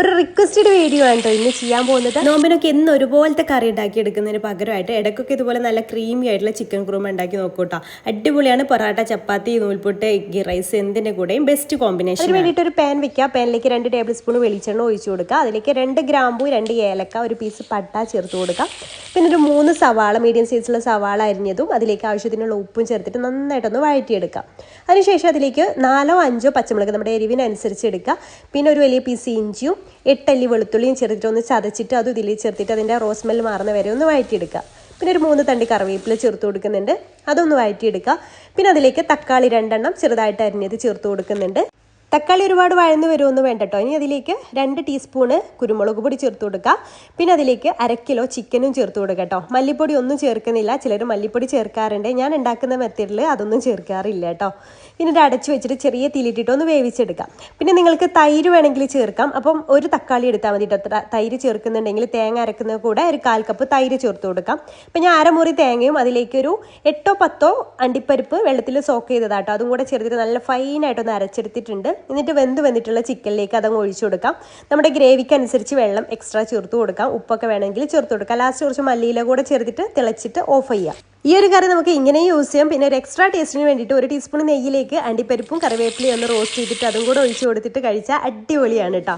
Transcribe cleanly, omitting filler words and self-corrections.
ഒരു requested video ആണ് കേട്ടോ ഇന്ന് ചെയ്യാൻ പോകുന്നത്. നോമ്പിനൊക്കെ എന്നും ഒരുപോലത്തെ കറി ഉണ്ടാക്കി എടുക്കുന്നതിന് പകരമായിട്ട് ഇടയ്ക്കൊക്കെ ഇതുപോലെ നല്ല ക്രീമി ആയിട്ടുള്ള ചിക്കൻ കുറുമ ഉണ്ടാക്കി നോക്കൂട്ടോ. അടിപൊളിയാണ്. പൊറാട്ട, ചപ്പാത്തി, നൂൽപുട്ട്, എഗ്ഗ് റൈസ് എന്തിൻ്റെ കൂടെയും ബെസ്റ്റ് കോമ്പിനേഷൻ. അതിന് വേണ്ടിയിട്ട് ഒരു പാൻ വെക്കുക. പാനിലേക്ക് 2 ടേബിൾ സ്പൂൺ വെളിച്ചെണ്ണ ഒഴിച്ചു കൊടുക്കുക. അതിലേക്ക് 2 ഗ്രാമ്പൂ, 2 ഏലക്ക, ഒരു പീസ് പട്ട ചേർത്ത് കൊടുക്കുക. പിന്നെ ഒരു 3 സവാള, മീഡിയം സൈസിലുള്ള സവാള അരിഞ്ഞതും അതിലേക്ക് ആവശ്യത്തിനുള്ള ഉപ്പും ചേർത്തിട്ട് നന്നായിട്ടൊന്ന് വഴറ്റിയെടുക്കാം. അതിനുശേഷം അതിലേക്ക് 4-5 പച്ചമുളക് നമ്മുടെ എരിവിനനുസരിച്ച് എടുക്കുക. പിന്നെ ഒരു വലിയ പീസ് ഇഞ്ചിയും 8 അല്ലി വെളുത്തുള്ളിയും ചേർത്തിട്ട് ഒന്ന് ചതച്ചിട്ട് അത് ഇതിൽ ചേർത്തിട്ട് അതിൻ്റെ റോസ് സ്മെൽ മാറുന്ന വരെ ഒന്ന് വഴറ്റിയെടുക്കുക. പിന്നെ ഒരു 3 തണ്ടി കറിവേപ്പില ചേർത്ത് കൊടുക്കുന്നുണ്ട്, അതൊന്ന് വഴറ്റിയെടുക്കുക. പിന്നെ അതിലേക്ക് തക്കാളി 2 എണ്ണം ചെറുതായിട്ട് അരിഞ്ഞത് ചേർത്ത് കൊടുക്കുന്നുണ്ട്. തക്കാളി ഒരുപാട് വഴന്ന് വരുമൊന്നും വേണ്ട കേട്ടോ. ഇനി അതിലേക്ക് 2 ടീസ്പൂണ് കുരുമുളക് പൊടി ചേർത്ത് കൊടുക്കുക. പിന്നെ അതിലേക്ക് 1/2 കിലോ ചിക്കനും ചേർത്ത് കൊടുക്കുക കേട്ടോ. മല്ലിപ്പൊടി ഒന്നും ചേർക്കുന്നില്ല. ചിലർ മല്ലിപ്പൊടി ചേർക്കാറുണ്ട്. ഞാൻ ഉണ്ടാക്കുന്ന മെത്തേഡിൽ അതൊന്നും ചേർക്കാറില്ല കേട്ടോ. പിന്നെ ഇത് അടച്ചു വെച്ചിട്ട് ചെറിയ തീയിലിട്ടിട്ട് ഒന്ന് വേവിച്ചെടുക്കാം. പിന്നെ നിങ്ങൾക്ക് തൈര് വേണമെങ്കിൽ ചേർക്കാം. അപ്പം ഒരു തക്കാളി എടുത്താൽ മതി കേട്ടോ. തൈര് ചേർക്കുന്നുണ്ടെങ്കിൽ തേങ്ങ അരക്കുന്ന കൂടെ ഒരു 1/4 കപ്പ് തൈര് ചേർത്ത് കൊടുക്കാം. അപ്പം ഞാൻ അരമുറി തേങ്ങയും അതിലേക്ക് ഒരു 8-10 അണ്ടിപ്പരിപ്പ് വെള്ളത്തിൽ സോക്ക് ചെയ്തതാട്ടോ, അതും കൂടെ ചേർത്തിട്ട് നല്ല ഫൈനായിട്ടൊന്ന് അരച്ചെടുത്തിട്ടുണ്ട്. എന്നിട്ട് വന്നിട്ടുള്ള ചിക്കനിലേക്ക് അതങ്ങ് ഒഴിച്ചു കൊടുക്കാം. നമ്മുടെ ഗ്രേവിക്ക് അനുസരിച്ച് വെള്ളം എക്സ്ട്രാ ചേർത്ത് കൊടുക്കാം. ഉപ്പൊക്കെ വേണമെങ്കിൽ ചേർത്ത് കൊടുക്കാം. ലാസ്റ്റ് കുറച്ച് മല്ലിയില കൂടെ ചേർത്തിട്ട് തിളച്ചിട്ട് ഓഫ് ചെയ്യാം. ഈ ഒരു കറി നമുക്ക് ഇങ്ങനെയും യൂസ് ചെയ്യാം. പിന്നെ ഒരു എക്സ്ട്രാ ടേസ്റ്റിന് വേണ്ടിയിട്ട് 1 ടീസ്പൂൺ നെയ്യിലേക്ക് അണ്ടിപ്പരിപ്പും കറിവേപ്പിലയും ഒന്ന് റോസ്റ്റ് ചെയ്തിട്ട് അതും കൂടെ ഒഴിച്ചു കൊടുത്തിട്ട് കഴിച്ചാൽ അടിപൊളിയാണ് കേട്ടോ.